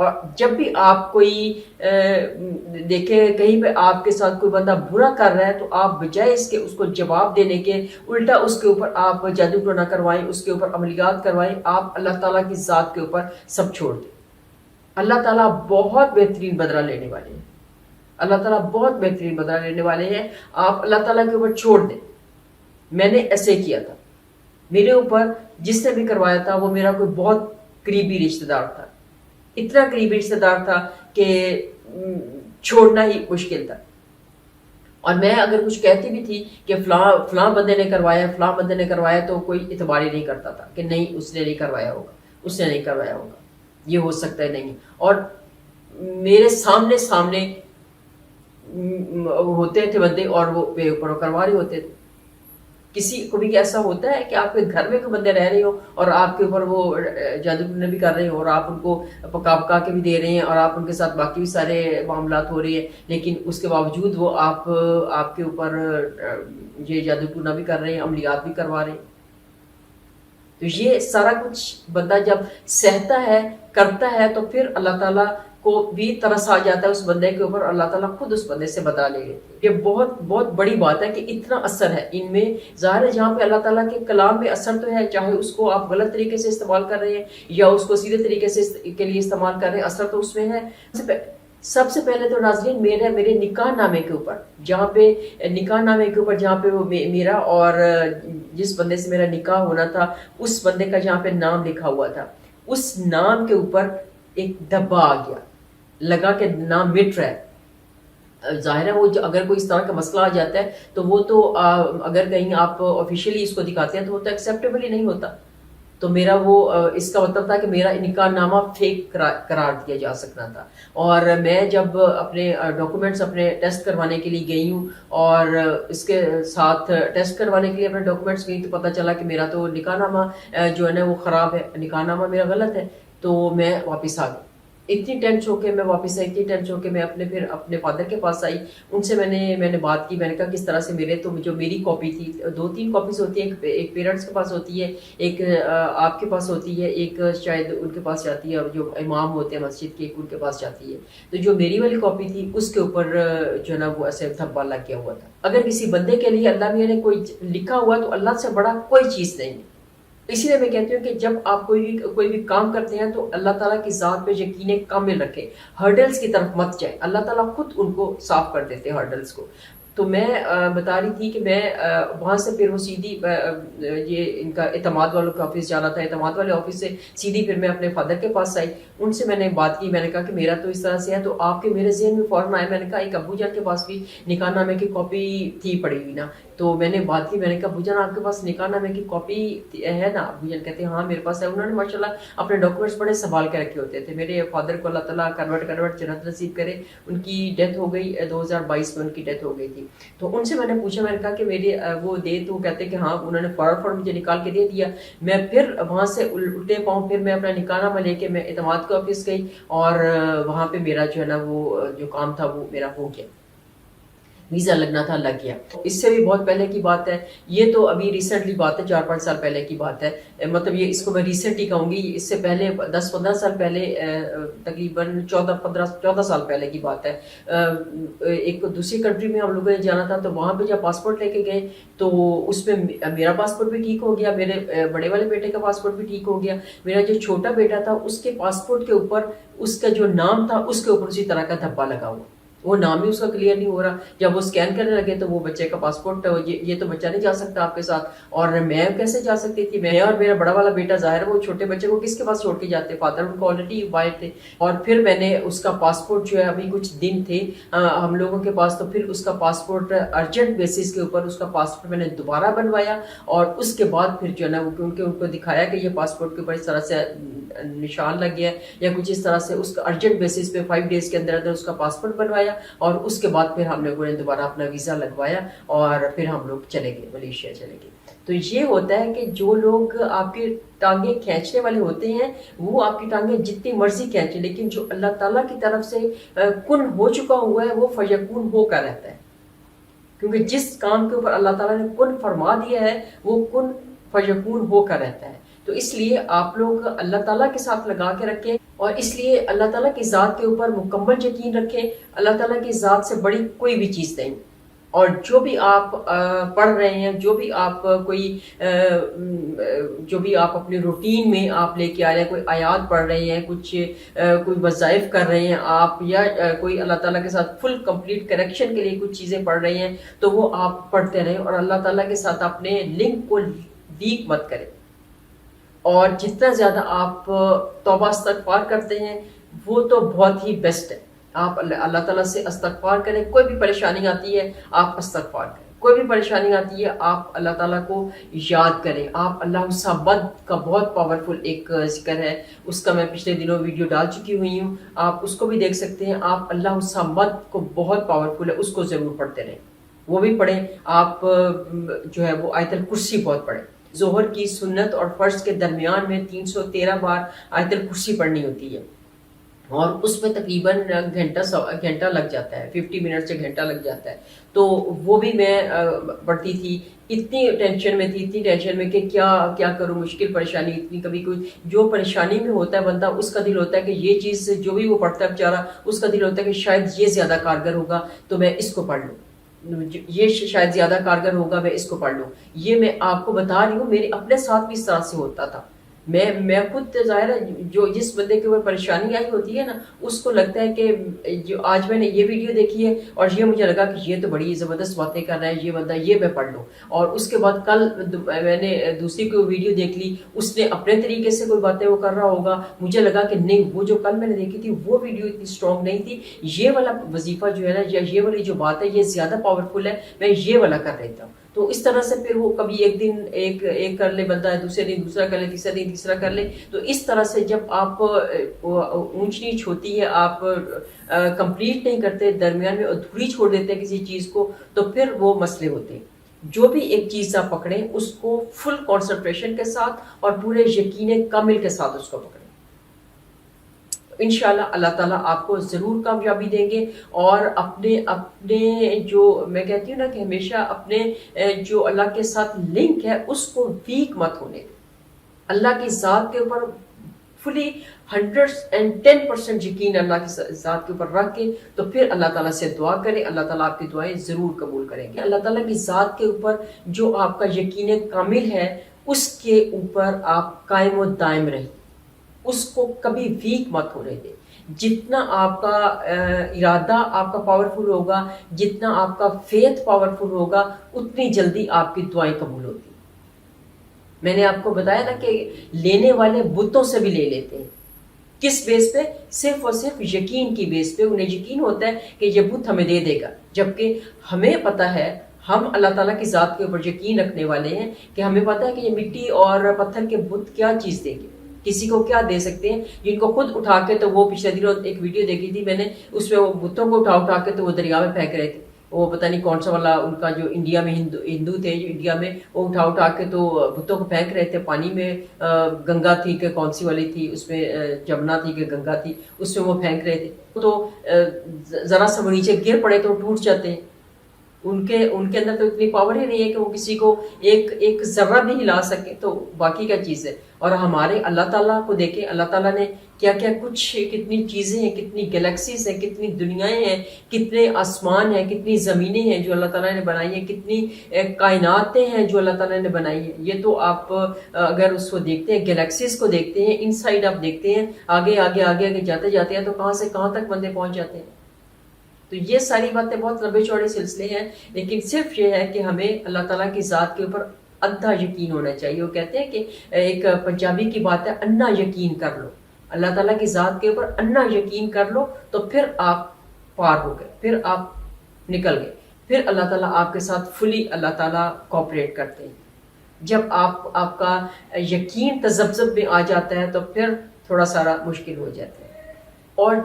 اور جب بھی آپ کوئی دیکھیں کہیں پہ آپ کے ساتھ کوئی بندہ برا کر رہا ہے تو آپ بجائے اس کے اس کو جواب دینے کے الٹا اس کے اوپر آپ جادو ٹونا کروائیں، اس کے اوپر عملیات کروائیں، آپ اللہ تعالیٰ کی ذات کے اوپر سب چھوڑ دیں۔ اللہ تعالیٰ بہت بہترین بدلہ لینے والے ہیں، اللہ تعالیٰ بہت بہترین بدلہ لینے والے ہیں، آپ اللہ تعالیٰ کے اوپر چھوڑ دیں۔ میں نے ایسے کیا تھا، میرے اوپر جس نے بھی کروایا تھا وہ میرا کوئی بہت قریبی رشتہ دار تھا، اتنا قریبی رشتہ دار تھا کہ چھوڑنا ہی مشکل تھا۔ اور میں اگر کچھ کہتی بھی تھی کہ فلاں بندے نے کروایا، فلاں بندے نے کروایا، تو کوئی اعتبار ہی نہیں کرتا تھا کہ نہیں اس نے نہیں کروایا ہوگا، اس نے نہیں کروایا ہوگا، یہ ہو سکتا ہے نہیں۔ اور میرے سامنے ہوتے تھے بندے اور وہ بے اوپر کروا رہے ہوتے تھے۔ کسی کو بھی ایسا ہوتا ہے کہ آپ کے گھر میں کوئی بندے رہ رہے ہو اور آپ کے اوپر وہ جادو ٹونے بھی کر رہے ہو اور آپ ان کو پکا کے بھی دے رہے ہیں اور آپ ان کے ساتھ باقی بھی سارے معاملات ہو رہے ہیں، لیکن اس کے باوجود وہ آپ کے اوپر یہ جادو ٹونا بھی کر رہے ہیں، عملیات بھی کروا رہے ہیں۔ تو یہ سارا کچھ بندہ جب سہتا ہے، کرتا ہے، تو پھر اللہ تعالیٰ کو بھی ترس آ جاتا ہے اس بندے کے اوپر، اللہ تعالیٰ خود اس بندے سے بدلا لے لیتے۔ یہ بہت بہت بڑی بات ہے کہ اتنا اثر ہے ان میں۔ ظاہر ہے جہاں پہ اللہ تعالیٰ کے کلام میں اثر تو ہے، چاہے اس کو آپ غلط طریقے سے استعمال کر رہے ہیں یا اس کو سیدھے طریقے سے کے لیے استعمال کر رہے ہیں، اثر تو اس میں ہے۔ سب سے پہلے تو ناظرین میرے نکاح نامے کے اوپر، جہاں پہ نکاح نامے کے اوپر جہاں پہ وہ میرا اور جس بندے سے میرا نکاح ہونا تھا اس بندے کا جہاں پہ نام لکھا ہوا تھا، اس نام کے اوپر ایک دھبا آ گیا، لگا کہ نام مٹ رہا ہے۔ ظاہر ہے وہ اگر کوئی اس طرح کا مسئلہ آ جاتا ہے تو وہ تو اگر کہیں آپ آفیشیلی اس کو دکھاتے ہیں تو وہ تو ایکسیپٹیبل ہی نہیں ہوتا۔ تو میرا وہ اس کا مطلب تھا کہ میرا نکاح نامہ فیک قرار دیا جا سکتا تھا۔ اور میں جب اپنے ڈاکومنٹس اپنے ٹیسٹ کروانے کے لیے گئی ہوں اور اس کے ساتھ ٹیسٹ کروانے کے لیے اپنے ڈاکومنٹس گئی تو پتہ چلا کہ میرا تو نکاح نامہ جو ہے نا وہ خراب ہے، نکاح نامہ میرا غلط ہے۔ تو میں واپس آ گئی، اتنی ٹینش ہو کے میں واپس آئی، اتنی ٹینش ہو کے میں پھر اپنے فادر کے پاس آئی، ان سے میں نے بات کی، میں نے کہا کس طرح سے میرے تو جو میری کاپی تھی، 2-3 کاپیز ہوتی ہیں، ایک پیرنٹس کے پاس ہوتی ہے، ایک آپ کے پاس ہوتی ہے، ایک شاید ان کے پاس جاتی ہے، جو امام ہوتے ہیں مسجد کے ان کے پاس جاتی ہے۔ تو جو میری والی کاپی تھی اس کے اوپر جو ہے نا وہ ایسے دھبا لگ گیا ہوا تھا۔ اگر کسی بندے کے لیے اللہ میاں نے کوئی لکھا ہوا تو اللہ سے بڑا کوئی چیز نہیں ہے۔ اسی لیے میں کہتی ہوں کہ جب آپ کوئی بھی کام کرتے ہیں تو اللہ تعالیٰ کی ذات پہ یقین کامل رکھیں، ہرڈلز کی طرف مت جائیں، اللہ تعالیٰ خود ان کو صاف کر دیتے ہیں ہرڈلز کو۔ تو میں بتا رہی تھی کہ میں وہاں سے پھر وہ سیدھی یہ ان کا اعتماد والوں کے آفس جانا تھا، اعتماد والے آفس سے سیدھی پھر میں اپنے فادر کے پاس آئی، ان سے میں نے بات کی، میں نے کہا کہ میرا تو اس طرح سے ہے۔ تو آپ کے میرے ذہن میں فوراً آیا، میں نے کہا ایک ابو جان کے پاس بھی نکاح نامے کی کاپی تھی پڑی ہوئی نا۔ تو میں نے بات کی، میں نے کہا ابو جان آپ کے پاس نکاح نامے کی کاپی ہے نا؟ ابو جان کہتے ہیں ہاں میرے پاس ہے۔ انہوں نے ماشاءاللہ اپنے ڈاکومنٹس بڑے سنبھال کے رکھے ہوتے تھے۔ میرے فادر کو اللہ تعالیٰ کنورٹ جنت نصیب کرے، ان کی ڈیتھ ہو گئی 2022 میں، ان کی ڈیتھ ہو گئی تھی۔ تو ان سے میں نے پوچھا، میں نے کہا کہ میرے وہ دے، تو وہ کہتے کہ ہاں، انہوں نے فوراً مجھے نکال کے دے دیا۔ میں پھر وہاں سے الٹے پاؤں پھر میں اپنا نکاح نامہ لے کے میں اعتماد کے آفس گئی اور وہاں پہ میرا جو ہے نا وہ جو کام تھا وہ میرا ہو گیا، ویزا لگنا تھا، لگ گیا۔ اس سے بھی بہت پہلے کی بات ہے، یہ تو ابھی ریسنٹلی بات ہے، 4-5 سال پہلے کی بات ہے، مطلب یہ اس کو میں ریسنٹ ہی کہوں گی، اس سے پہلے 10-15 سال پہلے، تقریباً 14 سال پہلے کی بات ہے۔ ایک دوسری کنٹری میں ہم لوگوں نے جانا تھا، تو وہاں پہ جب پاسپورٹ لے کے گئے تو اس میں میرا پاسپورٹ بھی ٹھیک ہو گیا، میرے بڑے والے بیٹے کا پاسپورٹ بھی ٹھیک ہو گیا، میرا جو چھوٹا بیٹا تھا اس کے پاسپورٹ کے اوپر اس کا جو نام تھا اس کے اوپر اسی طرح کا دھبا لگا ہوا، وہ نام ہی اس کا کلیئر نہیں ہو رہا۔ جب وہ اسکین کرنے لگے تو وہ بچے کا پاسپورٹ، یہ تو بچہ نہیں جا سکتا آپ کے ساتھ، اور میں کیسے جا سکتی تھی؟ میں اور میرا بڑا والا بیٹا، ظاہر وہ چھوٹے بچے کو کس کے پاس چھوڑ کے جاتے، فادر ان کو آلریڈی باہر تھے۔ اور پھر میں نے اس کا پاسپورٹ جو ہے، ابھی کچھ دن تھے ہم لوگوں کے پاس، تو پھر اس کا پاسپورٹ ارجنٹ بیسس کے اوپر اس کا پاسپورٹ میں نے دوبارہ بنوایا، اور اس کے بعد پھر جو ہے نا وہ کیونکہ ان کو دکھایا کہ یہ پاسپورٹ کے اوپر اس طرح سے نشان لگ گیا یا کچھ اس طرح سے، اس کا ارجنٹ بیسس پہ 5 ڈیز کے اندر اندر اس کا پاسپورٹ بنوایا، اور اس کے بعد پھر ہم لوگوں نے دوبارہ اپنا ویزا لگوایا اور پھر ہم لوگ چلے گئے، ملیشیا چلے گئے۔ تو یہ ہوتا ہے کہ جو لوگ آپ کی ٹانگیں کھینچنے والے ہوتے ہیں وہ آپ کی ٹانگیں جتنی مرضی کھینچیں، لیکن جو اللہ تعالیٰ کی طرف سے کن ہو چکا ہوا ہے وہ فیکون ہو کر رہتا ہے، کیونکہ جس کام کے اوپر اللہ تعالیٰ نے کن فرما دیا ہے وہ کن فیکون ہو کر رہتا ہے۔ تو اس لیے آپ لوگ اللہ تعالیٰ کے ساتھ لگا کے رکھیں اور اس لیے اللہ تعالیٰ کی ذات کے اوپر مکمل یقین رکھیں. اللہ تعالیٰ کی ذات سے بڑی کوئی بھی چیز نہیں. اور جو بھی آپ پڑھ رہے ہیں، جو بھی آپ جو بھی آپ اپنے روٹین میں آپ لے کے آ رہے ہیں، کوئی آیات پڑھ رہے ہیں، کوئی وظائف کر رہے ہیں آپ، یا کوئی اللہ تعالیٰ کے ساتھ فل کمپلیٹ کنیکشن کے لیے کچھ چیزیں پڑھ رہے ہیں، تو وہ آپ پڑھتے رہیں اور اللہ تعالیٰ کے ساتھ اپنے لنک کو ویک مت کریں. اور جتنا زیادہ آپ توبہ استغفار کرتے ہیں وہ تو بہت ہی بیسٹ ہے. آپ اللہ تعالیٰ سے استغفار کریں. کوئی بھی پریشانی آتی ہے آپ استغفار کریں. کوئی بھی پریشانی آتی ہے آپ اللہ تعالیٰ کو یاد کریں. آپ اللہ الصمد کا بہت پاورفل ایک ذکر ہے، اس کا میں پچھلے دنوں ویڈیو ڈال چکی ہوئی ہوں، آپ اس کو بھی دیکھ سکتے ہیں. آپ اللہ الصمد کو بہت پاورفل ہے، اس کو ضرور پڑھتے رہیں. وہ بھی پڑھیں. آپ جو ہے وہ آیت الکرسی بہت پڑھیں. ظہر کی سنت اور فرض کے درمیان میں 313 بار آیت الکرسی پڑھنی ہوتی ہے، اور اس میں تقریباً گھنٹہ لگ جاتا ہے، 50 منٹ سے گھنٹہ لگ جاتا ہے. تو وہ بھی میں پڑھتی تھی. اتنی ٹینشن میں کہ کیا کروں، مشکل پریشانی اتنی. کبھی کوئی جو پریشانی میں ہوتا ہے بندہ، اس کا دل ہوتا ہے کہ یہ چیز جو بھی وہ پڑھتا ہے بیچارہ، اس کا دل ہوتا ہے کہ شاید یہ زیادہ کارگر ہوگا تو میں اس کو پڑھ لوں، یہ شاید زیادہ کارگر ہوگا میں اس کو پڑھ لوں. یہ میں آپ کو بتا رہی ہوں، میرے اپنے ساتھ بھی اس طرح سے ہوتا تھا. میں خود ظاہر ہے، جو جس بندے کے اوپر پریشانی آئی ہوتی ہے نا، اس کو لگتا ہے کہ جو آج میں نے یہ ویڈیو دیکھی ہے اور یہ مجھے لگا کہ یہ تو بڑی زبردست باتیں کر رہا ہے یہ بندہ، یہ میں پڑھ لوں. اور اس کے بعد کل میں نے دوسری کوئی ویڈیو دیکھ لی، اس نے اپنے طریقے سے کوئی باتیں وہ کر رہا ہوگا، مجھے لگا کہ نہیں، وہ جو کل میں نے دیکھی تھی وہ ویڈیو اتنی اسٹرانگ نہیں تھی، یہ والا وظیفہ جو ہے نا، یا یہ والی جو بات ہے یہ زیادہ پاورفل ہے، میں یہ والا کر لیتا ہوں. تو اس طرح سے پھر وہ کبھی ایک دن ایک کر لے بندہ، دوسرے دن دوسرا کر لے، تیسرا دن تیسرا کر لے. تو اس طرح سے جب آپ اونچ نیچ ہوتی ہے، آپ کمپلیٹ نہیں کرتے، درمیان میں ادھوری چھوڑ دیتے ہیں کسی چیز کو، تو پھر وہ مسئلے ہوتے ہیں. جو بھی ایک چیز آپ پکڑیں اس کو فل کنسنٹریشن کے ساتھ اور پورے یقین کامل کے ساتھ اس کو پکڑیں. انشاءاللہ اللہ تعالیٰ آپ کو ضرور کامیابی دیں گے. اور اپنے جو میں کہتی ہوں نا کہ ہمیشہ اپنے جو اللہ کے ساتھ لنک ہے اس کو ویک مت ہونے دیں. اللہ کی ذات کے اوپر فلی 110% یقین اللہ کی ذات کے اوپر رکھ کے تو پھر اللہ تعالیٰ سے دعا کریں. اللہ تعالیٰ آپ کی دعائیں ضرور قبول کریں گے. اللہ تعالیٰ کی ذات کے اوپر جو آپ کا یقین کامل ہے اس کے اوپر آپ قائم و دائم رہیں، اس کو کبھی ویک مت ہونے دیں. جتنا آپ کا ارادہ آپ کا پاورفل ہوگا، جتنا آپ کا فیتھ پاورفل ہوگا، اتنی جلدی آپ کی دعائیں قبول ہوتی. میں نے آپ کو بتایا نا کہ لینے والے بتوں سے بھی لے لیتے ہیں. کس بیس پہ؟ صرف اور صرف یقین کی بیس پہ. انہیں یقین ہوتا ہے کہ یہ بت ہمیں دے دے گا، جبکہ ہمیں پتہ ہے، ہم اللہ تعالیٰ کی ذات کے اوپر یقین رکھنے والے ہیں کہ ہمیں پتہ ہے کہ یہ مٹی اور پتھر کے بت کیا چیز دیں گے، کسی کو کیا دے سکتے ہیں. جن کو خود اٹھا کے، تو وہ پچھلے دنوں ایک ویڈیو دیکھی تھی میں نے، اس میں وہ بتوں کو اٹھا کے تو وہ دریا میں پھینک رہے تھے. وہ پتہ نہیں کون سا والا ان کا جو انڈیا میں ہندو تھے، جو انڈیا میں وہ اٹھا کے تو بتوں کو پھینک رہے تھے پانی میں. گنگا تھی کہ کون سی والی تھی، اس میں جمنا تھی کہ گنگا تھی، اس میں وہ پھینک رہے تھے. تو ذرا سا وہ نیچے گر پڑے تو ٹوٹ جاتے ہیں. ان کے اندر تو اتنی پاور ہی نہیں ہے کہ وہ کسی کو ایک ذرہ بھی ہلا سکے، تو باقی کیا چیز ہے. اور ہمارے اللہ تعالیٰ کو دیکھیں، اللہ تعالیٰ نے کیا کتنی چیزیں ہیں، کتنی گلیکسیز ہیں، کتنی دنیایں ہیں، کتنے آسمان ہیں، کتنی زمینیں ہیں جو اللہ تعالیٰ نے بنائی ہیں، کتنی کائناتیں ہیں جو اللہ تعالیٰ نے بنائی ہیں. یہ تو آپ اگر اس کو دیکھتے ہیں، گلیکسیز کو دیکھتے ہیں، ان سائڈ آپ دیکھتے ہیں، آگے جاتے ہیں تو کہاں سے کہاں تک بندے پہنچ جاتے ہیں. تو یہ ساری باتیں بہت لمبے چوڑے سلسلے ہیں، لیکن صرف یہ ہے کہ ہمیں اللہ تعالیٰ کی ذات کے اوپر ادھا یقین ہونا چاہیے. وہ کہتے ہیں کہ ایک پنجابی کی بات ہے، انا یقین کر لو. اللہ تعالیٰ کی ذات کے اوپر انا یقین کر لو تو پھر آپ پار ہو گئے، پھر آپ نکل گئے. پھر اللہ تعالیٰ آپ کے ساتھ فلی اللہ تعالیٰ کوآپریٹ کرتے ہیں. جب آپ کا یقین تذبذب میں آ جاتا ہے تو پھر تھوڑا سارا مشکل ہو جاتا ہے. اور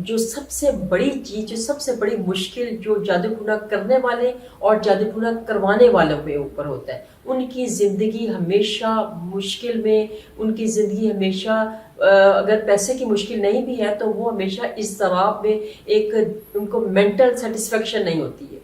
جو سب سے بڑی چیز، جو سب سے بڑی مشکل جو جادو ٹونا کرنے والے اور جادو ٹونا کروانے والوں کے اوپر ہوتا ہے، ان کی زندگی ہمیشہ مشکل میں، ان کی زندگی ہمیشہ اگر پیسے کی مشکل نہیں بھی ہے تو وہ ہمیشہ اضطراب میں، ان کو مینٹل سیٹسفیکشن نہیں ہوتی ہے.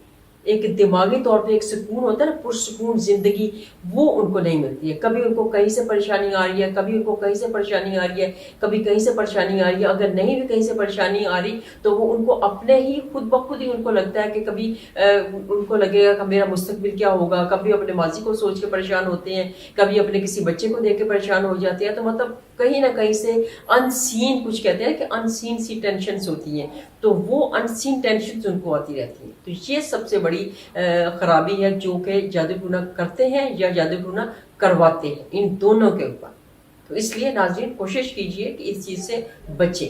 ایک دماغی طور پہ ایک سکون ہوتا ہے نا، پرسکون زندگی، وہ ان کو نہیں ملتی ہے. کبھی ان کو کہیں سے پریشانی آ رہی ہے، کبھی ان کو کہیں سے پریشانی آ رہی ہے، کبھی کہیں سے پریشانی آ رہی ہے. اگر نہیں بھی کہیں سے پریشانی آ رہی تو وہ ان کو اپنے ہی خود بخود ہی ان کو لگتا ہے کہ کبھی ان کو لگے گا کہ میرا مستقبل کیا ہوگا. کبھی اپنے ماضی کو سوچ کے پریشان ہوتے ہیں، کبھی اپنے کسی بچے کو دیکھ کے پریشان ہو جاتے ہیں. تو مطلب کہیں نہ کہیں سے ان سین، کچھ کہتے ہیں کہ ان سین سی ٹینشنز ہوتی ہیں، تو وہ ان سین ٹینشنز ان کو آتی رہتی ہیں. تو یہ سب سے بڑی خرابی ہے جو کہ جادو ٹونا کرتے ہیں یا جادو ٹونا کرواتے ہیں، ان دونوں کے اوپر. تو اس لیے ناظرین کوشش کیجئے کہ اس چیز سے بچیں.